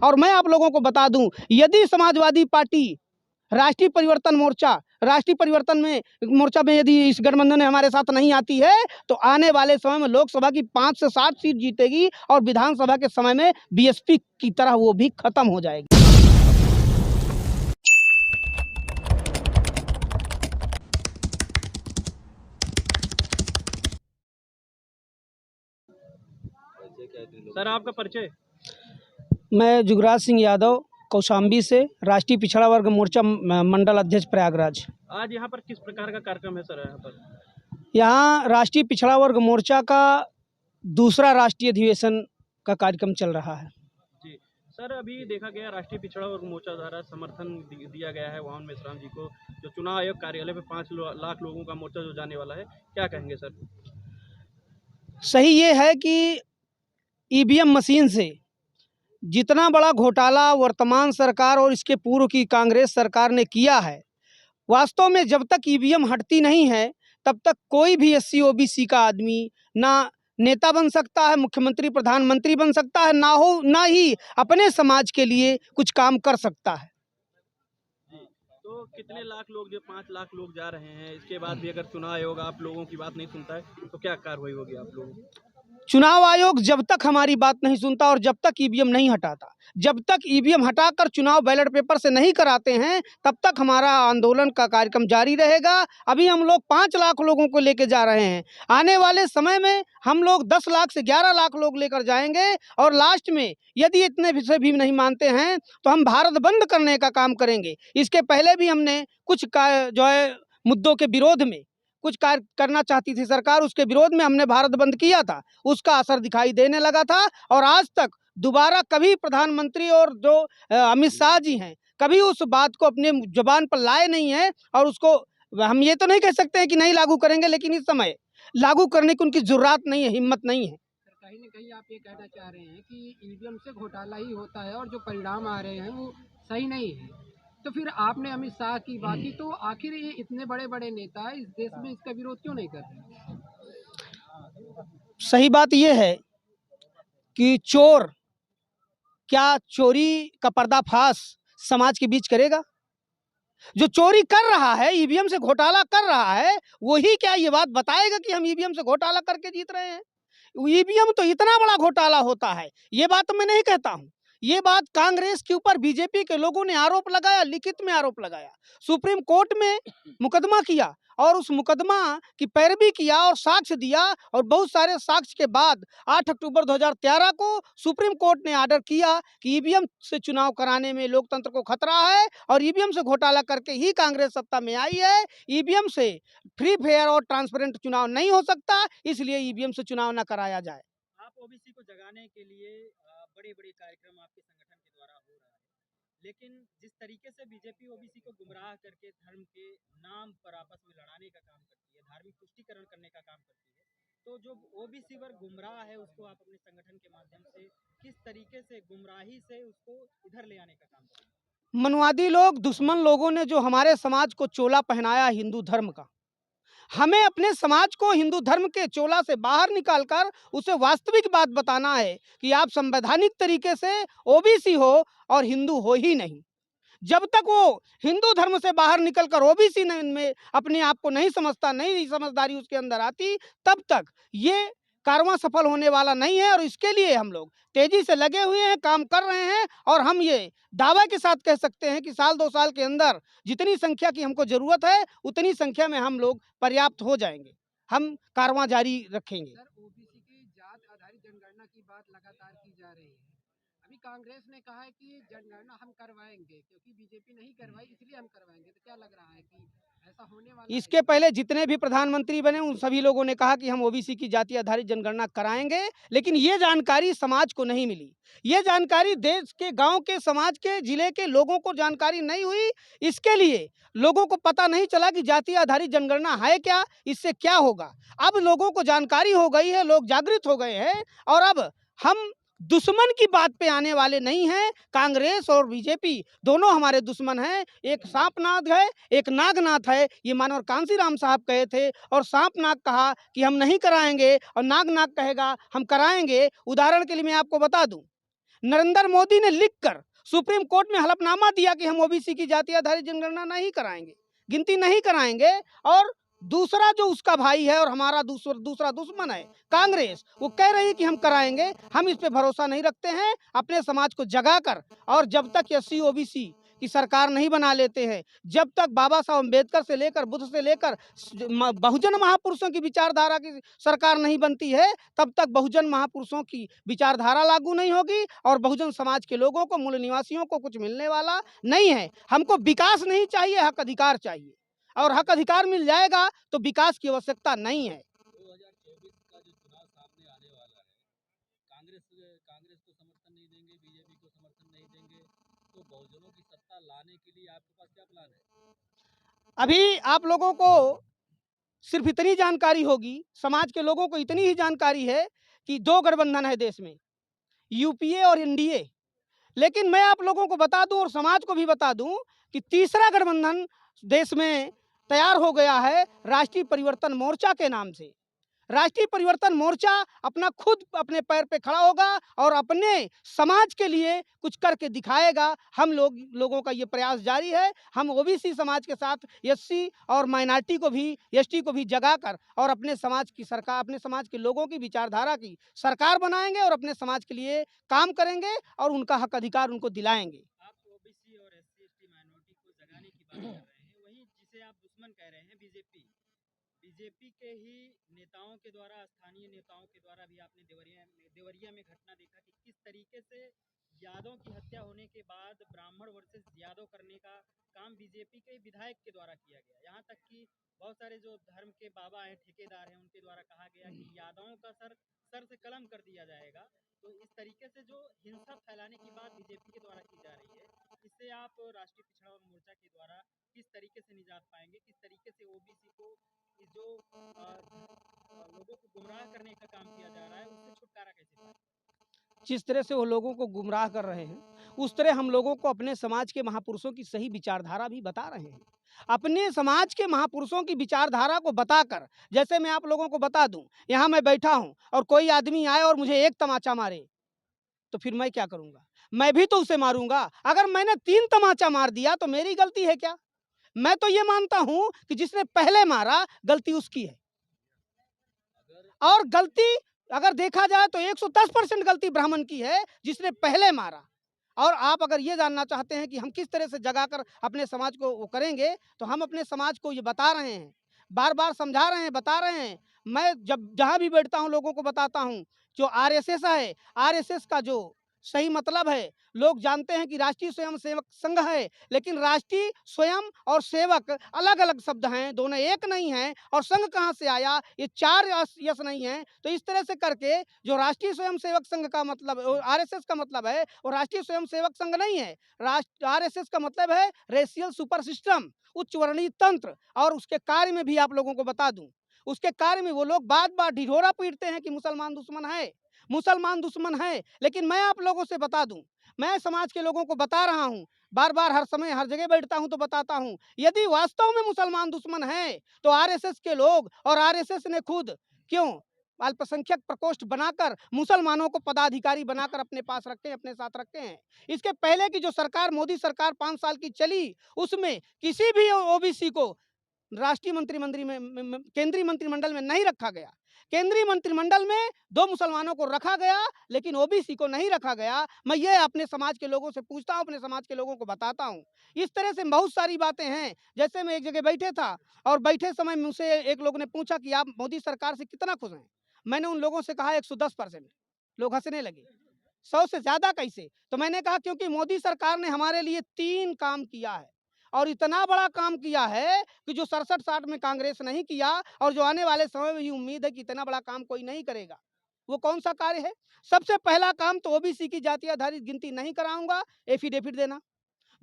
और मैं आप लोगों को बता दूं, यदि समाजवादी पार्टी राष्ट्रीय परिवर्तन मोर्चा में यदि इस गठबंधन में हमारे साथ नहीं आती है तो आने वाले समय में लोकसभा की 5 से 7 सीट जीतेगी और विधानसभा के समय में बीएसपी की तरह वो भी खत्म हो जाएगी। सर आपका परिचय? मैं जुगराज सिंह यादव, कौशाम्बी से, राष्ट्रीय पिछड़ा वर्ग मोर्चा मंडल अध्यक्ष प्रयागराज। आज यहाँ पर किस प्रकार का कार्यक्रम है सर? यहाँ राष्ट्रीय पिछड़ा वर्ग मोर्चा का दूसरा राष्ट्रीय अधिवेशन का कार्यक्रम चल रहा है। जी सर, अभी देखा गया राष्ट्रीय पिछड़ा वर्ग मोर्चा द्वारा समर्थन दिया गया है वाहन मेश्राम जी को, जो चुनाव आयोग कार्यालय पे 5 लाख लोगों का मोर्चा जो जाने वाला है, क्या कहेंगे सर? सही ये है कि ईवीएम मशीन से जितना बड़ा घोटाला वर्तमान सरकार और इसके पूर्व की कांग्रेस सरकार ने किया है, वास्तव में जब तक ईवीएम हटती नहीं है तब तक कोई भी एससी ओबीसी का आदमी ना नेता बन सकता है, मुख्यमंत्री प्रधानमंत्री बन सकता है, ना ही अपने समाज के लिए कुछ काम कर सकता है। तो कितने लाख लोग, जो 5 लाख लोग जा रहे हैं, इसके बाद भी अगर चुनाव आयोग आप लोगों की बात नहीं सुनता है तो क्या कार्रवाई होगी आप लोगों की? चुनाव आयोग जब तक हमारी बात नहीं सुनता और जब तक ईवीएम नहीं हटाता, जब तक ईवीएम हटाकर चुनाव बैलेट पेपर से नहीं कराते हैं, तब तक हमारा आंदोलन का कार्यक्रम जारी रहेगा। अभी हम लोग 5 लाख लोगों को लेकर जा रहे हैं, आने वाले समय में हम लोग 10 लाख से 11 लाख लोग लेकर जाएंगे और लास्ट में यदि इतने से भी नहीं मानते हैं तो हम भारत बंद करने का काम करेंगे। इसके पहले भी हमने कुछ जो है मुद्दों के विरोध में कुछ कार्य करना चाहती थी सरकार, उसके विरोध में हमने भारत बंद किया था, उसका असर दिखाई देने लगा था। और आज तक दोबारा कभी प्रधानमंत्री और जो अमित शाह जी हैं, कभी उस बात को अपने जुबान पर लाए नहीं है। और उसको हम ये तो नहीं कह सकते हैं कि नहीं लागू करेंगे, लेकिन इस समय लागू करने की उनकी जुर्रात नहीं है, हिम्मत नहीं है। कहीं न कहीं आप ये कहना चाह रहे हैं कि ईवीएम से घोटाला ही होता है और जो परिणाम आ रहे हैं वो सही नहीं है। तो फिर आपने अमित शाह की बात की, तो आखिर ये इतने बड़े बड़े नेता इस देश में इसका विरोध क्यों नहीं कर रहे? सही बात यह है कि चोर क्या चोरी का पर्दाफाश समाज के बीच करेगा? जो चोरी कर रहा है, ईवीएम से घोटाला कर रहा है, वही क्या ये बात बताएगा कि हम ईवीएम से घोटाला करके जीत रहे हैं? ईवीएम तो इतना बड़ा घोटाला होता है, ये बात मैं नहीं कहता हूं। ये बात कांग्रेस के ऊपर बीजेपी के लोगों ने आरोप लगाया, लिखित में आरोप लगाया, सुप्रीम कोर्ट में मुकदमा किया और उस मुकदमा की पैरवी किया और साक्ष्य दिया। और बहुत सारे साक्ष्य के बाद 8 अक्टूबर 2013 को सुप्रीम कोर्ट ने आर्डर किया कि ईवीएम से चुनाव कराने में लोकतंत्र को खतरा है और ईवीएम से घोटाला करके ही कांग्रेस सत्ता में आई है। ईवीएम से फ्री फेयर और ट्रांसपेरेंट चुनाव नहीं हो सकता, इसलिए ईवीएम से चुनाव न कराया जाए। आप ओबीसी को जगाने के लिए बड़े-बड़े कार्यक्रम आपके संगठन के द्वारा हो रहा है, लेकिन जिस तरीके से बीजेपी ओबीसी को गुमराह करके धर्म के नाम पर आपस में लड़ाने का काम करती है, धार्मिक तुष्टीकरण करने का काम करती है, तो जो ओबीसी वर्ग गुमराह है उसको आप अपने संगठन के माध्यम से किस तरीके से गुमराही से उसको इधर ले आने का काम करते हैं? मनवादी लोग, दुश्मन लोगों ने जो हमारे समाज को चोला पहनाया हिंदू धर्म का, हमें अपने समाज को हिंदू धर्म के चोला से बाहर निकालकर उसे वास्तविक बात बताना है कि आप संवैधानिक तरीके से ओबीसी हो और हिंदू हो ही नहीं। जब तक वो हिंदू धर्म से बाहर निकलकर ओबीसी में अपने आप को नहीं समझता, नहीं समझदारी उसके अंदर आती, तब तक ये कारवां सफल होने वाला नहीं है। और इसके लिए हम लोग तेजी से लगे हुए हैं, काम कर रहे हैं और हम ये दावा के साथ कह सकते हैं कि साल 2 साल के अंदर जितनी संख्या की हमको जरूरत है उतनी संख्या में हम लोग पर्याप्त हो जाएंगे। हम कारवां जारी रखेंगे। सर, ओबीसी की जात आधारित जनगणना की बात लगातार की जा रही है। अभी कांग्रेस ने कहा है कि जनगणना हम करवाएंगे, क्योंकि बीजेपी नहीं करवाई इसलिए हम करवाएंगे। तो क्या लग रहा है कि ऐसा होने वाला है? इसके पहले जितने भी प्रधानमंत्री बने उन सभी लोगों ने कहा कि हम ओबीसी की जाति आधारित जनगणना कराएंगे, लेकिन ये जानकारी समाज को नहीं मिली। ये जानकारी देश के, गांव के, समाज के, जिले के लोगों को जानकारी नहीं हुई। इसके लिए लोगों को पता नहीं चला कि जाति आधारित जनगणना है क्या, इससे क्या होगा। अब लोगों को जानकारी हो गई है, लोग जागृत हो गए हैं और अब हम दुश्मन की बात पे आने वाले नहीं हैं। कांग्रेस और बीजेपी दोनों हमारे दुश्मन हैं। एक सांपनाथ है, एक नागनाथ है, ये मानवर कांसीराम साहब कहे थे। और सांपनाथ कहा कि हम नहीं कराएंगे और नागनाथ कहेगा हम कराएंगे। उदाहरण के लिए मैं आपको बता दूं, नरेंद्र मोदी ने लिख कर सुप्रीम कोर्ट में हलफनामा दिया कि हम ओबीसी की जाति आधारित जनगणना नहीं कराएंगे, गिनती नहीं कराएंगे, और दूसरा जो उसका भाई है और हमारा दूसरा दुश्मन है कांग्रेस, वो कह रही है कि हम कराएंगे। हम इस पे भरोसा नहीं रखते हैं। अपने समाज को जगाकर, और जब तक एससी ओबीसी की सरकार नहीं बना लेते हैं, जब तक बाबा साहब अम्बेडकर से लेकर, बुद्ध से लेकर बहुजन महापुरुषों की विचारधारा की सरकार नहीं बनती है, तब तक बहुजन महापुरुषों की विचारधारा लागू नहीं होगी और बहुजन समाज के लोगों को, मूल निवासियों को कुछ मिलने वाला नहीं है। हमको विकास नहीं चाहिए, हक अधिकार चाहिए, और हक अधिकार मिल जाएगा तो विकास की आवश्यकता नहीं है। 2024 का जो चुनाव सामने आने वाला है, कांग्रेस कांग्रेस को समर्थन नहीं देंगे, बीजेपी को समर्थन नहीं देंगे, तो बहुजनों की सत्ता लाने के लिए आपके पास क्या प्लान है? अभी आप लोगों को सिर्फ इतनी जानकारी होगी, समाज के लोगों को इतनी ही जानकारी है कि दो गठबंधन है देश में, यूपीए और एनडीए। लेकिन मैं आप लोगों को बता दूं और समाज को भी बता दूं कि तीसरा गठबंधन देश में तैयार हो गया है, राष्ट्रीय परिवर्तन मोर्चा के नाम से। राष्ट्रीय परिवर्तन मोर्चा अपना खुद अपने पैर पे खड़ा होगा और अपने समाज के लिए कुछ करके दिखाएगा। हम लोगों का ये प्रयास जारी है। हम ओबीसी समाज के साथ एससी और माइनॉरिटी को भी, एसटी को भी जगाकर और अपने समाज की सरकार, अपने समाज के लोगों की विचारधारा की सरकार बनाएंगे और अपने समाज के लिए काम करेंगे और उनका हक अधिकार उनको दिलाएंगे। आप ओबीसी और एससी एसटी माइनॉरिटी को जगाने की बात कर रहे हैं, वहीं जिसे आप दुश्मन कह रहे हैं बीजेपी, बीजेपी के ही नेताओं के द्वारा, स्थानीय नेताओं के द्वारा भी आपने देवरिया में घटना देखा कि किस तरीके से यादव की हत्या होने के बाद ब्राह्मण वर्सेस यादव करने का काम बीजेपी के विधायक के द्वारा किया गया। यहाँ तक कि बहुत सारे जो धर्म के बाबा हैं, ठेकेदार हैं, उनके द्वारा कहा गया कि यादवों का सर से कलम कर दिया जाएगा। तो इस तरीके से जो हिंसा फैलाने की बात बीजेपी के द्वारा की जा रही है, इससे आप राष्ट्रीय पिछड़ा वर्ग मोर्चा के द्वारा किस तरीके से निजात पाएंगे, किस तरीके से ओबीसी को इस जो लोगों को गुमराह करने का काम किया जा रहा है उससे छुटकारा कैसे पाएं? जिस तरह से वो लोगों को गुमराह कर रहे हैं, उस तरह हम लोगों को अपने समाज के महापुरुषों की सही विचारधारा भी बता रहे हैं। अपने समाज के महापुरुषों की विचारधारा को बताकर, जैसे मैं आप लोगों को बता दूं, यहाँ मैं बैठा हूँ और कोई आदमी आए और मुझे एक तमाचा मारे, तो फिर मैं क्या करूँगा? मैं भी तो उसे मारूंगा। अगर मैंने 3 तमाचा मार दिया तो मेरी गलती है क्या? मैं तो ये मानता हूँ कि जिसने पहले मारा गलती उसकी है, और गलती अगर देखा जाए तो 110% गलती ब्राह्मण की है जिसने पहले मारा। और आप अगर ये जानना चाहते हैं कि हम किस तरह से जगाकर अपने समाज को वो करेंगे, तो हम अपने समाज को ये बता रहे हैं, बार बार समझा रहे हैं, बता रहे हैं। मैं जब जहाँ भी बैठता हूँ लोगों को बताता हूँ, जो आरएसएस है, आरएसएस का जो सही मतलब है, लोग जानते हैं कि राष्ट्रीय स्वयं सेवक संघ है, लेकिन राष्ट्रीय स्वयं और सेवक अलग अलग शब्द हैं, दोनों एक नहीं हैं। और संघ कहाँ से आया, ये 4 यस नहीं है। तो इस तरह से करके जो राष्ट्रीय स्वयं सेवक संघ का मतलब, आरएसएस का मतलब है, वो राष्ट्रीय स्वयं सेवक संघ नहीं है। आरएसएस का मतलब है रेशियल सुपर सिस्टम, उच्च वर्णीय तंत्र। और उसके कार्य में भी आप लोगों को बता दूं, उसके कार्य में वो लोग बार बार ढिढोरा पीटते हैं कि मुसलमान दुश्मन है, मुसलमान दुश्मन है। लेकिन मैं आप लोगों से बता दूं, मैं समाज के लोगों को बता रहा हूं, बार बार हर समय हर जगह बैठता हूं तो बताता हूं, यदि वास्तव में मुसलमान दुश्मन है तो आरएसएस के लोग और आरएसएस ने खुद क्यों अल्पसंख्यक प्रकोष्ठ बनाकर मुसलमानों को पदाधिकारी बनाकर अपने पास रखे हैं, अपने साथ रखे हैं। इसके पहले की जो सरकार, मोदी सरकार 5 साल की चली, उसमें किसी भी ओबीसी को राष्ट्रीय मंत्रिमंडल में केंद्रीय मंत्रिमंडल में नहीं रखा गया। केंद्रीय मंत्रिमंडल में 2 मुसलमानों को रखा गया, लेकिन ओबीसी को नहीं रखा गया। मैं ये अपने समाज के लोगों से पूछता हूँ, अपने समाज के लोगों को बताता हूँ। इस तरह से बहुत सारी बातें हैं। जैसे मैं एक जगह बैठे था और बैठे समय मुझसे एक लोग ने पूछा कि आप मोदी सरकार से कितना खुश हैं? मैंने उन लोगों से कहा 110%। लोग हंसने लगे। 100 से ज़्यादा कैसे? तो मैंने कहा क्योंकि मोदी सरकार ने हमारे लिए 3 काम किया है, और इतना बड़ा काम किया है कि जो 67-60 में कांग्रेस नहीं किया, और जो आने वाले समय में भी उम्मीद है कि इतना बड़ा काम कोई नहीं करेगा। वो कौन सा कार्य है? सबसे पहला काम तो ओबीसी की जाति आधारित गिनती नहीं कराऊंगा, एफिडेविट देना।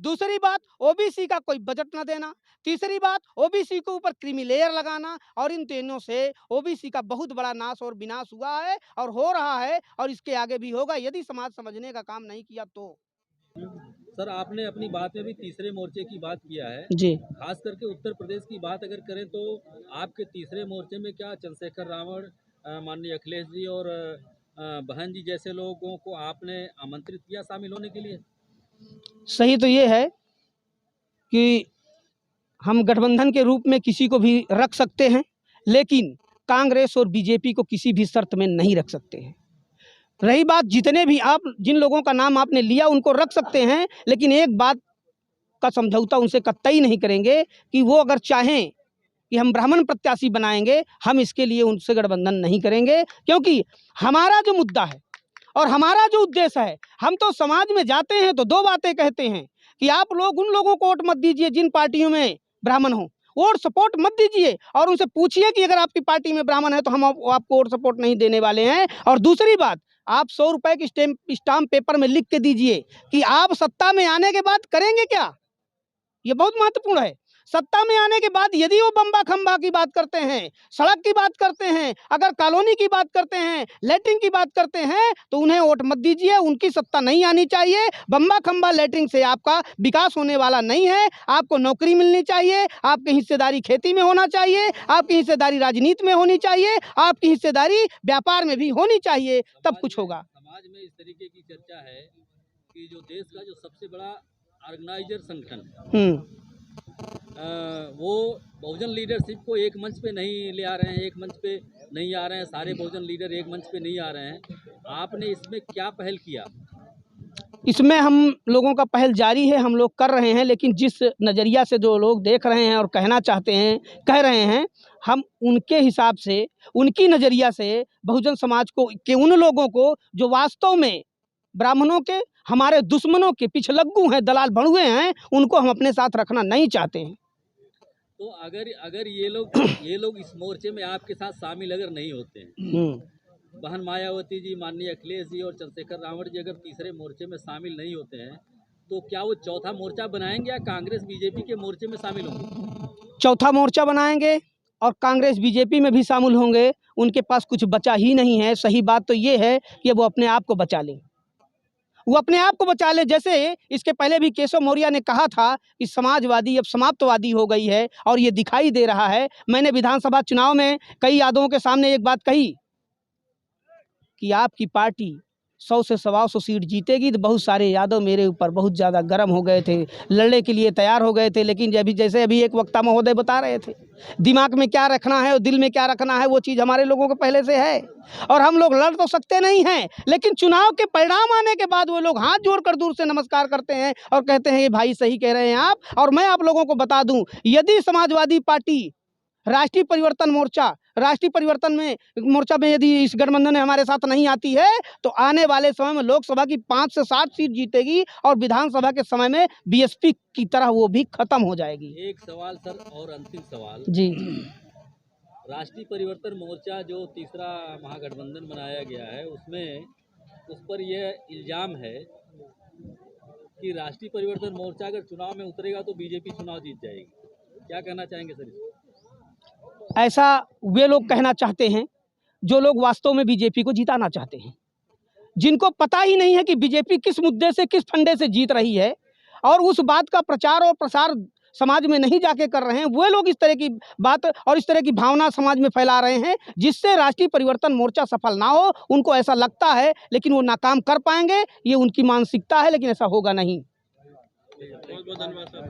दूसरी बात, ओबीसी का कोई बजट न देना। तीसरी बात, ओबीसी के ऊपर क्रीमी लेयर लगाना। और इन तीनों से ओबीसी का बहुत बड़ा नाश और विनाश हुआ है और हो रहा है, और इसके आगे भी होगा यदि समाज समझने का काम नहीं किया तो। सर, आपने अपनी बात में भी तीसरे मोर्चे की बात किया है। जी, खास करके उत्तर प्रदेश की बात अगर करें तो आपके तीसरे मोर्चे में क्या चंद्रशेखर रावण, माननीय अखिलेश जी और बहन जी जैसे लोगों को आपने आमंत्रित किया शामिल होने के लिए? सही तो ये है कि हम गठबंधन के रूप में किसी को भी रख सकते हैं, लेकिन कांग्रेस और बीजेपी को किसी भी शर्त में नहीं रख सकते हैं। रही बात जितने भी आप जिन लोगों का नाम आपने लिया उनको रख सकते हैं, लेकिन एक बात का समझौता उनसे कतई नहीं करेंगे कि वो अगर चाहें कि हम ब्राह्मण प्रत्याशी बनाएंगे, हम इसके लिए उनसे गठबंधन नहीं करेंगे, क्योंकि हमारा जो मुद्दा है और हमारा जो उद्देश्य है, हम तो समाज में जाते हैं तो दो बातें कहते हैं कि आप लोग उन लोगों को वोट मत दीजिए जिन पार्टियों में ब्राह्मण हो, वोट सपोर्ट मत दीजिए, और उनसे पूछिए कि अगर आपकी पार्टी में ब्राह्मण है तो हम आपको वोट सपोर्ट नहीं देने वाले हैं। और दूसरी बात, आप 100 रुपए की स्टाम्प पेपर में लिख के दीजिए कि आप सत्ता में आने के बाद करेंगे क्या। ये बहुत महत्वपूर्ण है। सत्ता में आने के बाद यदि वो बम्बा खम्बा की बात करते हैं, सड़क की बात करते हैं, अगर कॉलोनी की बात करते हैं, लैट्रिन की बात करते हैं, तो उन्हें वोट मत दीजिए। उनकी सत्ता नहीं आनी चाहिए। बम्बा खम्बा लैट्रिन से आपका विकास होने वाला नहीं है। आपको नौकरी मिलनी चाहिए, आपकी हिस्सेदारी खेती में होना चाहिए, आपकी हिस्सेदारी राजनीति में होनी चाहिए, आपकी हिस्सेदारी व्यापार में भी होनी चाहिए, तब कुछ होगा। समाज में इस तरीके की चर्चा है कि जो देश का जो सबसे बड़ा ऑर्गेनाइजर संगठन है, वो बहुजन लीडरशिप को एक मंच पे नहीं ले आ रहे हैं, एक मंच पे नहीं आ रहे हैं, सारे बहुजन लीडर एक मंच पे नहीं आ रहे हैं। आपने इसमें क्या पहल किया? इसमें हम लोगों का पहल जारी है, हम लोग कर रहे हैं, लेकिन जिस नज़रिया से जो लोग देख रहे हैं और कहना चाहते हैं, कह रहे हैं, हम उनके हिसाब से, उनकी नज़रिया से बहुजन समाज को के उन लोगों को जो वास्तव में ब्राह्मणों के, हमारे दुश्मनों के पिछलग्गू हैं, दलाल भड़ुए हैं, उनको हम अपने साथ रखना नहीं चाहते हैं। तो अगर ये लोग इस मोर्चे में आपके साथ शामिल अगर नहीं होते हैं, बहन मायावती जी, माननीय अखिलेश जी और चंद्रशेखर रावण जी अगर तीसरे मोर्चे में शामिल नहीं होते हैं, तो क्या वो चौथा मोर्चा बनाएंगे या कांग्रेस बीजेपी के मोर्चे में शामिल होंगे? चौथा मोर्चा बनाएंगे और कांग्रेस बीजेपी में भी शामिल होंगे। उनके पास कुछ बचा ही नहीं है। सही बात तो ये है कि वो अपने आप को बचा लें, वो अपने आप को बचा ले। जैसे इसके पहले भी केशव मौर्य ने कहा था कि समाजवादी अब समाप्तवादी हो गई है, और ये दिखाई दे रहा है। मैंने विधानसभा चुनाव में कई यादवों के सामने एक बात कही कि आपकी पार्टी 100 से 125 सीट जीतेगी, तो बहुत सारे यादव मेरे ऊपर बहुत ज़्यादा गर्म हो गए थे, लड़ने के लिए तैयार हो गए थे। लेकिन जैसे अभी एक वक्ता महोदय बता रहे थे, दिमाग में क्या रखना है और दिल में क्या रखना है, वो चीज़ हमारे लोगों को पहले से है। और हम लोग लड़ तो सकते नहीं हैं, लेकिन चुनाव के परिणाम आने के बाद वो लोग हाथ जोड़कर दूर से नमस्कार करते हैं और कहते हैं ये भाई सही कह रहे हैं आप। और मैं आप लोगों को बता दूं, यदि समाजवादी पार्टी राष्ट्रीय परिवर्तन मोर्चा में यदि इस गठबंधन में हमारे साथ नहीं आती है, तो आने वाले समय में लोकसभा की 5 से 7 सीट जीतेगी और विधानसभा के समय में बीएसपी की तरह वो भी खत्म हो जाएगी। एक सवाल सर, और अंतिम सवाल जी। राष्ट्रीय परिवर्तन मोर्चा जो तीसरा महागठबंधन बनाया गया है, उसमें उस पर यह इल्जाम है कि राष्ट्रीय परिवर्तन मोर्चा अगर चुनाव में उतरेगा तो बीजेपी चुनाव जीत जाएगी। क्या कहना चाहेंगे सर इसमें? ऐसा वे लोग कहना चाहते हैं जो लोग वास्तव में बीजेपी को जिताना चाहते हैं, जिनको पता ही नहीं है कि बीजेपी किस मुद्दे से, किस फंडे से जीत रही है, और उस बात का प्रचार और प्रसार समाज में नहीं जाके कर रहे हैं। वे लोग इस तरह की बात और इस तरह की भावना समाज में फैला रहे हैं, जिससे राष्ट्रीय परिवर्तन मोर्चा सफल ना हो। उनको ऐसा लगता है, लेकिन वो नाकाम कर पाएंगे, ये उनकी मानसिकता है, लेकिन ऐसा होगा नहीं। बहुत बहुत धन्यवाद सर।